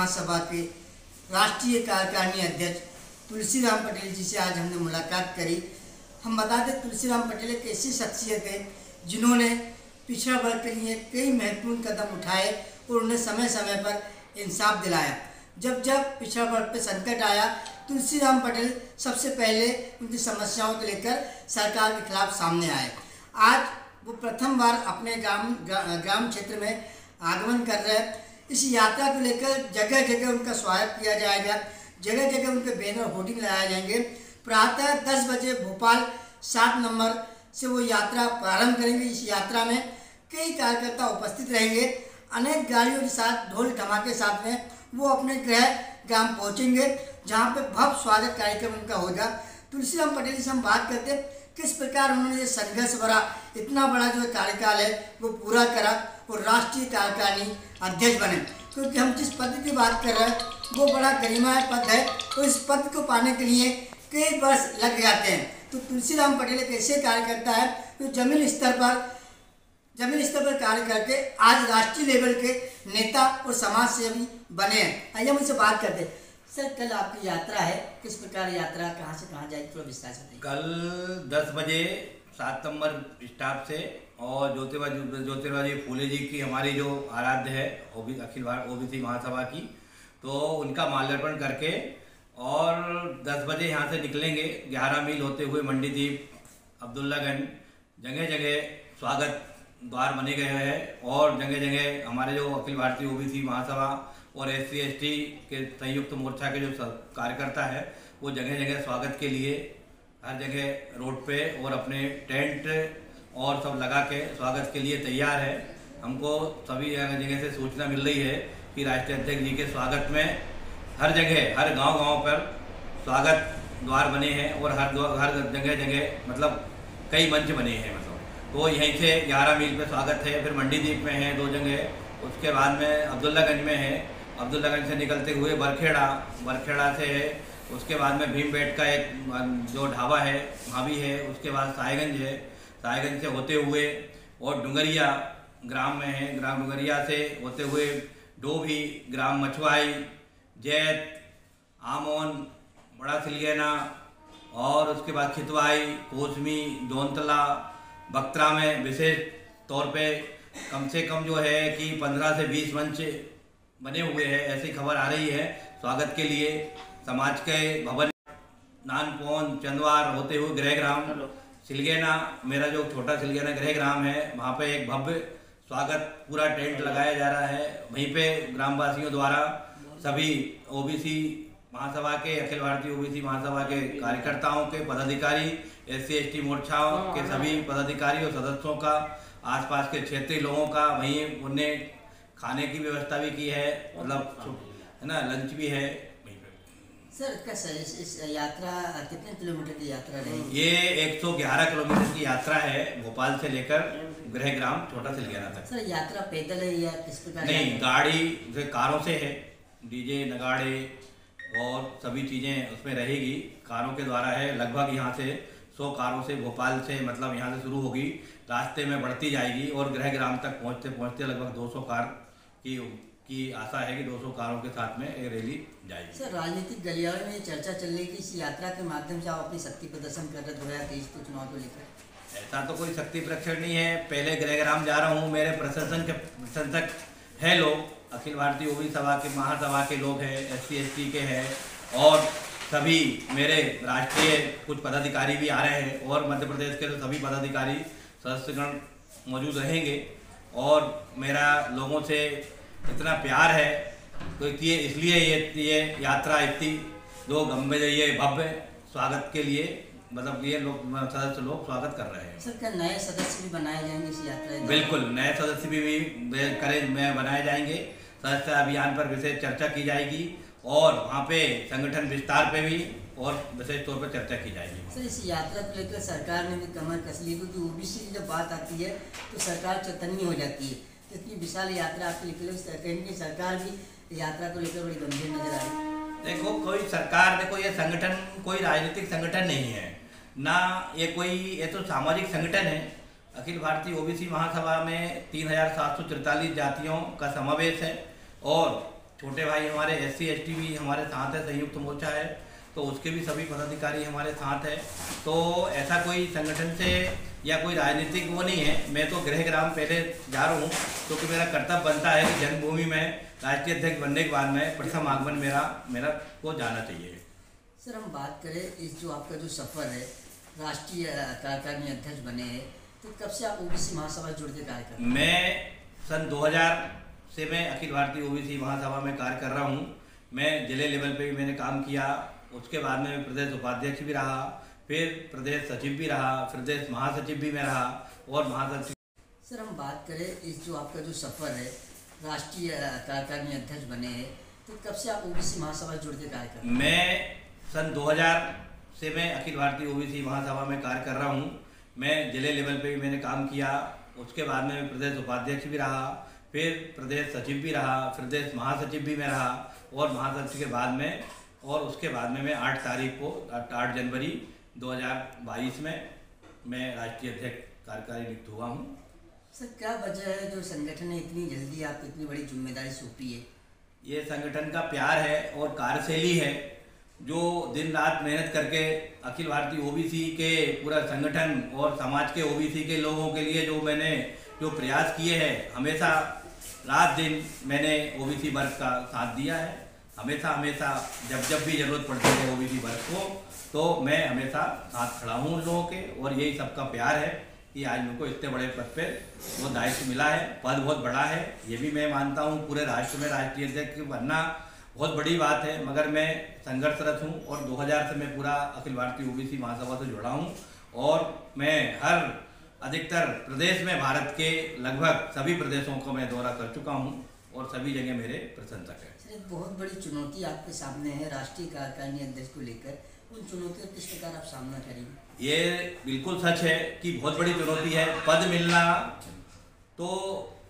महासभा के राष्ट्रीय कार्यकारिणी अध्यक्ष तुलसीराम पटेल जी से आज हमने मुलाकात करी। हम बता दें, तुलसीराम पटेल एक ऐसी शख्सियत है जिन्होंने पिछड़ा वर्ग के लिए कई महत्वपूर्ण कदम उठाए और उन्हें समय समय पर इंसाफ दिलाया। जब जब पिछड़ा वर्ग पर संकट आया, तुलसीराम पटेल सबसे पहले उनकी समस्याओं को लेकर सरकार के खिलाफ सामने आए। आज वो प्रथम बार अपने ग्राम क्षेत्र में आगमन कर रहे हैं। इस यात्रा को लेकर जगह जगह उनका स्वागत किया जाएगा, जगह जगह उनके बैनर होर्डिंग लगाए जाएंगे। प्रातः 10 बजे भोपाल 7 नंबर से वो यात्रा प्रारंभ करेंगे। इस यात्रा में कई कार्यकर्ता उपस्थित रहेंगे। अनेक गाड़ियों के साथ ढोल धमाके साथ में वो अपने गृह ग्राम पहुंचेंगे, जहां पे भव्य स्वागत कार्यक्रम उनका होगा। तुलसीराम पटेल से हम बात करते हैं किस प्रकार उन्होंने संघर्ष भरा इतना बड़ा जो कार्यकाल है वो पूरा करा और राष्ट्रीय कार्यकारिणी अध्यक्ष बने। क्योंकि हम जिस पद की बात कर रहे हैं वो बड़ा गरिमामय पद है, तो इस पद को पाने के लिए कई वर्ष लग जाते हैं। तो तुलसीराम पटेल एक ऐसे कार्यकर्ता है जो जमीन स्तर पर कार्य करके आज राष्ट्रीय लेवल के नेता और समाज सेवी बने हैं। आइए हम उनसे बात करते हैं। सर, कल आपकी यात्रा है, किस प्रकार यात्रा, कहाँ से कहाँ जाएगी, थोड़ा विस्तार से बताइए। कल 10 बजे 7 नंबर स्टाफ से और ज्योतिर्वाजी फूले जी की हमारी जो आराध्य है अखिल भारत ओबीसी महासभा की, तो उनका माल्यार्पण करके और 10 बजे यहाँ से निकलेंगे। 11 मील होते हुए मंडीदीप, अब्दुल्लागंज, जगह जगह स्वागत द्वार बने गए हैं और जगह जगह हमारे जो अखिल भारतीय ओबीसी महासभा और SC ST के संयुक्त मोर्चा के जो कार्यकर्ता है वो जगह जगह स्वागत के लिए हर जगह रोड पे और अपने टेंट और सब लगा के स्वागत के लिए तैयार है। हमको सभी जगह से सूचना मिल रही है कि राष्ट्रीय अध्यक्ष जी के स्वागत में हर जगह हर गांव पर स्वागत द्वार बने हैं और हर जगह मतलब कई मंच बने हैं। मतलब तो यहीं से 11 मील पे स्वागत है, फिर मंडीदीप में है 2 जगह, उसके बाद में अब्दुल्लागंज में है, अब्दुल्लागंज से निकलते हुए बरखेड़ा से है, उसके बाद में भीमबेट का एक जो ढाबा है वहाँ भी है, उसके बाद साहेगंज है, साहेगंज से होते हुए और डुंगरिया ग्राम में है, ग्राम डुंगरिया से होते हुए डोभी, ग्राम मछुआई, जैत, आमोन, बड़ा सिलगेना और उसके बाद खितवाई, कोसमी, दोनतला, बख्तरा में विशेष तौर पे कम से कम जो है कि 15 से 20 मंच बने हुए हैं, ऐसी खबर आ रही है। स्वागत के लिए समाज के भवन, नानपोन, चंदवार होते हुए गृहग्राम सिलगेना, मेरा जो छोटा सिलगेना गृहग्राम है, वहाँ पे एक भव्य स्वागत पूरा टेंट लगाया जा रहा है। वहीं पे ग्रामवासियों द्वारा सभी ओबीसी महासभा के, अखिल भारतीय ओबीसी महासभा के कार्यकर्ताओं के, पदाधिकारी, SC ST मोर्चाओं के सभी पदाधिकारी और सदस्यों का, आसपास के क्षेत्रीय लोगों का, वहीं उन्हें खाने की व्यवस्था भी की है, मतलब है ना, लंच भी है। सर, इस यात्रा कितने किलोमीटर की यात्रा रहेगी? ये 111 किलोमीटर की यात्रा है, भोपाल से लेकर गृहग्राम छोटा सिलगेना तक। सर, यात्रा पैदल है या किस प्रकार? नहीं, गाड़ी से, कारों से है, डीजे नगाड़े और सभी चीज़ें उसमें रहेगी, कारों के द्वारा है। लगभग यहाँ से 100 कारों से भोपाल से मतलब यहाँ से शुरू होगी, रास्ते में बढ़ती जाएगी और गृहग्राम तक पहुँचते लगभग 200 कार की आशा है कि 200 कारों के साथ में एक रैली जाएगी। सर, राजनीतिक गलियारे में चर्चा चल रही है कि इस यात्रा के माध्यम से आप अपनी शक्ति प्रदर्शन कर रहे 2023 के चुनाव को लेकर। ऐसा तो कोई शक्ति प्रदर्शन नहीं है। पहले गृहग्राम जा रहा हूँ, मेरे प्रशंसक है लोग, अखिल भारतीय ओबीसी सभा के महासभा के लोग हैं, SC ST के हैं और सभी मेरे राष्ट्रीय कुछ पदाधिकारी भी आ रहे हैं और मध्य प्रदेश के तो सभी पदाधिकारी सदस्यगण मौजूद रहेंगे और मेरा लोगों से इतना प्यार है तो इसलिए ये यात्रा इतनी ये भव्य स्वागत के लिए मतलब ये लोग सदस्य लोग स्वागत कर रहे हैं। सर, क्या नए सदस्य भी बनाए जाएंगे इस यात्रा में? बिल्कुल, नए सदस्य भी बनाए जाएंगे। सदस्य अभियान पर विशेष चर्चा की जाएगी और वहाँ पे संगठन विस्तार पे भी और विशेष तौर पर चर्चा की जाएगी। सर, इस यात्रा को लेकर सरकार ने भी कमर कस ली, क्योंकि ओबीसी की जब बात आती है तो सरकार चौतन्नी हो जाती है। इतनी विशाल यात्रा आपके लेकर सरकार भी यात्रा को लेकर बड़ी गंभीर नजर आ रही है। देखो, कोई सरकार, देखो ये संगठन कोई राजनीतिक संगठन नहीं है ना, ये तो सामाजिक संगठन है। अखिल भारतीय ओबीसी महासभा में 3743 जातियों का समावेश है और छोटे भाई हमारे SC ST भी हमारे साथ है, संयुक्त मोर्चा है, तो उसके भी सभी पदाधिकारी हमारे साथ है। तो ऐसा कोई संगठन से या कोई राजनीतिक वो नहीं है। मैं तो गृह ग्राम पहले जा रहा हूँ क्योंकि मेरा कर्तव्य बनता है कि जन्मभूमि में राष्ट्रीय अध्यक्ष बनने के बाद में प्रथम आगमन मेरा को जाना चाहिए। सर, हम बात करें इस जो आपका जो सफ़र है राष्ट्रीय कार्यकारिणी अध्यक्ष बने हैं, तो कब से आप OBC महासभा जुड़ के कार्य कर रहे हैं? मैं सन 2000 से मैं अखिल भारतीय OBC महासभा में कार्य कर रहा हूँ। मैं जिले लेवल पे भी मैंने काम किया, उसके बाद में प्रदेश उपाध्यक्ष भी रहा, फिर प्रदेश सचिव भी रहा, प्रदेश महासचिव भी मैं रहा और महासचिव। सर, हम बात करें इस जो आपका जो सफ़र है राष्ट्रीय कार्यकारिणी अध्यक्ष बने हैं, तो कब से आप OBC महासभा जुड़ के कार्य कर रहे हैं? मैं सन 2000 से मैं अखिल भारतीय OBC महासभा में कार्य कर रहा हूँ। मैं जिले लेवल पे भी मैंने काम किया, उसके बाद में प्रदेश उपाध्यक्ष भी रहा, फिर प्रदेश सचिव भी रहा, प्रदेश महासचिव भी मैं रहा और महासचिव के बाद में और उसके बाद में मैं 8 तारीख को 8 जनवरी 2022 में मैं राष्ट्रीय अध्यक्ष कार्यकारी नियुक्त हुआ हूँ। सर, क्या वजह है जो संगठन ने इतनी जल्दी आपको इतनी बड़ी जिम्मेदारी सौंपी है? ये संगठन का प्यार है और कार्यशैली है, जो दिन रात मेहनत करके अखिल भारतीय OBC के पूरा संगठन और समाज के OBC के लोगों के लिए जो प्रयास किए हैं, हमेशा रात दिन मैंने OBC वर्ग का साथ दिया है। हमेशा जब भी जरूरत पड़ती है OBC वर्ग को, तो मैं हमेशा साथ खड़ा हूँ उन लोगों के, और यही सबका प्यार है कि आज मेरे को इतने बड़े पद पे वो दायित्व मिला है। पद बहुत बड़ा है, ये भी मैं मानता हूँ। पूरे राष्ट्र में राष्ट्रीय अध्यक्ष बनना बहुत बड़ी बात है, मगर मैं संघर्षरत हूँ और 2000 से मैं पूरा अखिल भारतीय OBC महासभा से जुड़ा हूँ और मैं अधिकतर प्रदेश में भारत के लगभग सभी प्रदेशों को मैं दौरा कर चुका हूँ और सभी जगह मेरे प्रशंसक हैं। सर, एक बहुत बड़ी चुनौती आपके सामने है राष्ट्रीय कार्यकारिणी अध्यक्ष को लेकर, उन चुनौतियों का किस प्रकार आप सामना करेंगे? ये बिल्कुल सच है कि बहुत बड़ी चुनौती है। पद मिलना तो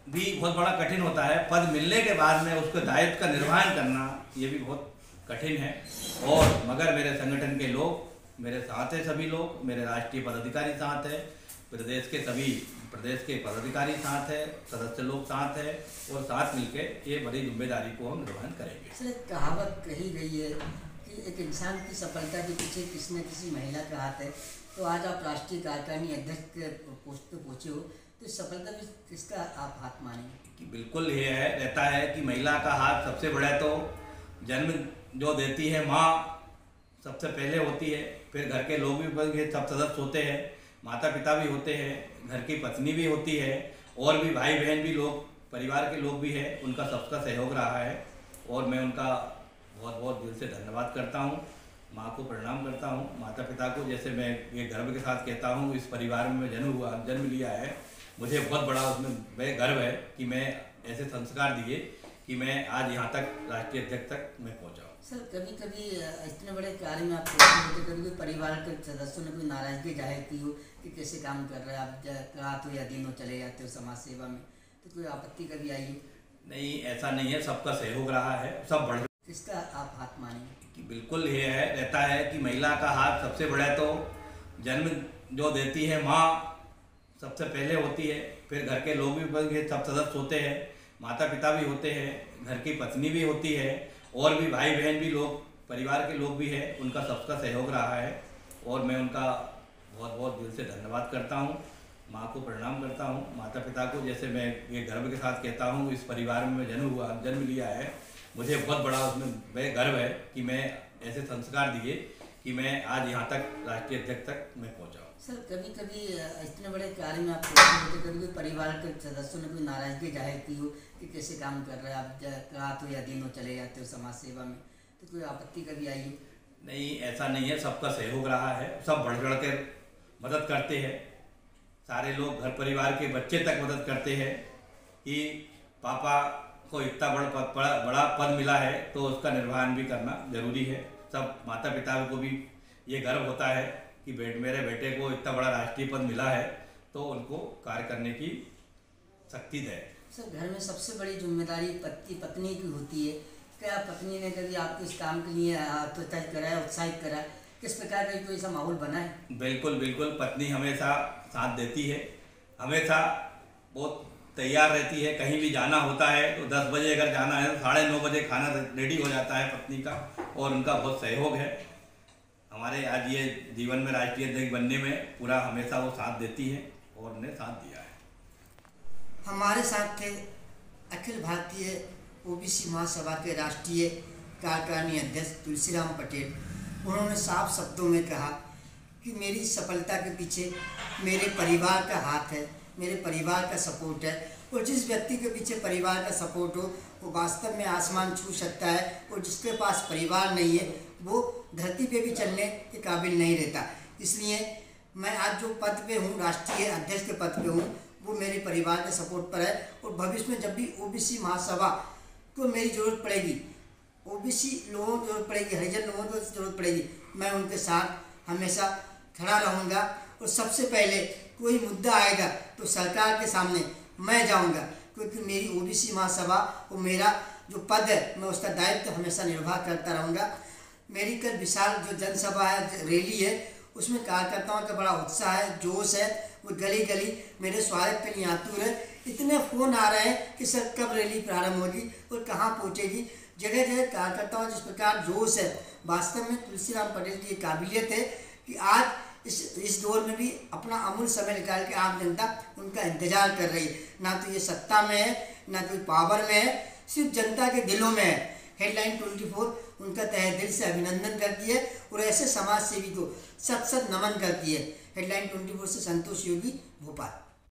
भी बहुत बड़ा कठिन होता है, पद मिलने के बाद में उसके दायित्व का निर्वहन करना ये भी बहुत कठिन है। और मगर मेरे संगठन के लोग मेरे साथ है, सभी लोग मेरे राष्ट्रीय पदाधिकारी साथ है, प्रदेश के पदाधिकारी साथ है, सदस्य लोग साथ है और साथ मिलके ये बड़ी जिम्मेदारी को हम निर्वहन करेंगे। सर, एक कहावत कही गई है कि एक इंसान की सफलता के पीछे किसी न किसी महिला का हाथ है, तो आज आप राष्ट्रीय कार्यकारिणी अध्यक्ष के पोस्ट पे पहुँचे हो, तो सफलता में किसका आप हाथ मानेंगे? कि बिल्कुल ये रहता है कि महिला का हाथ सबसे बड़ा, तो जन्म जो देती है माँ सबसे पहले होती है, फिर घर के लोग भी सब सदस्य होते हैं, माता पिता भी होते हैं, घर की पत्नी भी होती है और भी भाई बहन भी लोग, परिवार के लोग भी हैं, उनका सबका सहयोग रहा है और मैं उनका बहुत बहुत दिल से धन्यवाद करता हूँ। माँ को प्रणाम करता हूँ, माता पिता को, जैसे मैं ये गर्व के साथ कहता हूँ, इस परिवार में मैं जन्म लिया है, मुझे बहुत बड़ा उसमें गर्व है कि मैं ऐसे संस्कार दिए कि मैं आज यहाँ तक राष्ट्रीय अध्यक्ष तक मैं पहुँचा हूँ। सर, कभी कभी इतने बड़े कार्य में आप होते, कभी परिवार के सदस्यों ने कोई नाराजगी जाहिर की हो कि कैसे काम कर रहे हैं आप, रात हो या दिन हो चले जाते हो समाज सेवा में, तो कोई आपत्ति कभी आई हो? नहीं, ऐसा नहीं है, सबका सहयोग रहा है, सब बढ़। किसका आप हाथ मानेंगे? कि बिल्कुल ये रहता है कि महिला का हाथ सबसे बड़ा, तो जन्म जो देती है माँ सबसे पहले होती है, फिर घर के लोग भी सब सदस्य होते हैं, माता पिता भी होते हैं, घर की पत्नी भी होती है और भी भाई बहन भी लोग, परिवार के लोग भी हैं, उनका सबका सहयोग रहा है और मैं उनका बहुत बहुत दिल से धन्यवाद करता हूँ। माँ को प्रणाम करता हूँ, माता पिता को, जैसे मैं ये गर्व के साथ कहता हूँ, इस परिवार में मैं जन्म लिया है, मुझे बहुत बड़ा उसमें गर्व है कि मैं ऐसे संस्कार दिए कि मैं आज यहाँ तक राष्ट्रीय अध्यक्ष तक मैं पहुँचा हूँ। सर, कभी कभी इतने बड़े कार्य में आप होते, कभी परिवार के सदस्यों ने कोई नाराजगी जाहिर की हो कि कैसे काम कर रहे हैं आप, रात हो या दिन हो चले जाते हो समाज सेवा में, तो कोई आपत्ति कभी आई हो? नहीं, ऐसा नहीं है, सबका सहयोग रहा है, सब बढ़ चढ़ कर मदद करते हैं, सारे लोग घर परिवार के बच्चे तक मदद करते हैं कि पापा को इतना बड़ा पद मिला है तो उसका निर्वहन भी करना जरूरी है। सब माता पिता को भी ये गर्व होता है कि मेरे बेटे को इतना बड़ा राष्ट्रीय पद मिला है, तो उनको कार्य करने की शक्ति दे। सर, घर में सबसे बड़ी जिम्मेदारी पत्नी की होती है, क्या पत्नी ने कभी आपको इस काम के लिए प्रोत्साहित करा है, उत्साहित करा, किस प्रकार का कोई ऐसा माहौल बना है? बिल्कुल, पत्नी हमेशा साथ देती है, हमेशा बहुत तैयार रहती है। कहीं भी जाना होता है तो 10 बजे अगर जाना है तो 9:30 बजे खाना रेडी हो जाता है पत्नी का, और उनका बहुत सहयोग है हमारे आज ये जीवन में राष्ट्रीय अध्यक्ष बनने में। पूरा हमेशा वो साथ देती है और उन्हें साथ दिया है। हमारे साथ थे अखिल भारतीय ओबीसी महासभा के राष्ट्रीय कार्यकारिणी अध्यक्ष तुलसीराम पटेल। उन्होंने साफ शब्दों में कहा कि मेरी सफलता के पीछे मेरे परिवार का हाथ है, मेरे परिवार का सपोर्ट है, और जिस व्यक्ति के पीछे परिवार का सपोर्ट हो वो वास्तव में आसमान छू सकता है, और जिसके पास परिवार नहीं है वो धरती पे भी चलने के काबिल नहीं रहता। इसलिए मैं आज जो पद पे हूँ, राष्ट्रीय अध्यक्ष के पद पे हूँ, वो मेरे परिवार के सपोर्ट पर है। और भविष्य में जब भी ओबीसी महासभा को मेरी ज़रूरत पड़ेगी, ओबीसी लोगों की ज़रूरत पड़ेगी, हरिजन लोगों को ज़रूरत पड़ेगी, मैं उनके साथ हमेशा खड़ा रहूँगा। और सबसे पहले कोई मुद्दा आएगा तो सरकार के सामने मैं जाऊँगा, क्योंकि मेरी ओबीसी महासभा और मेरा जो पद है मैं उसका दायित्व हमेशा निर्वाह करता रहूँगा। मेरी कल विशाल जो जनसभा है, रैली है, उसमें कार्यकर्ताओं का बड़ा उत्साह है, जोश है, वो गली गली मेरे स्वागत के लिए आतुर है। इतने फ़ोन आ रहे हैं कि सर कब रैली प्रारंभ होगी और कहाँ पहुँचेगी। जगह जगह कार्यकर्ताओं जिस प्रकार जोश है, वास्तव में तुलसीराम पटेल की काबिलियत है कि आज इस दौर में भी अपना अमूल्य समय निकाल के आम जनता उनका इंतजार कर रही है। ना तो ये सत्ता में है, ना कोई पावर में है, सिर्फ जनता के दिलों में है। हेडलाइन 24 उनका तहे दिल से अभिनंदन करती है और ऐसे समाज सेवी को सत सत नमन करती है। हेडलाइन 24 से संतोष योगी, भोपाल।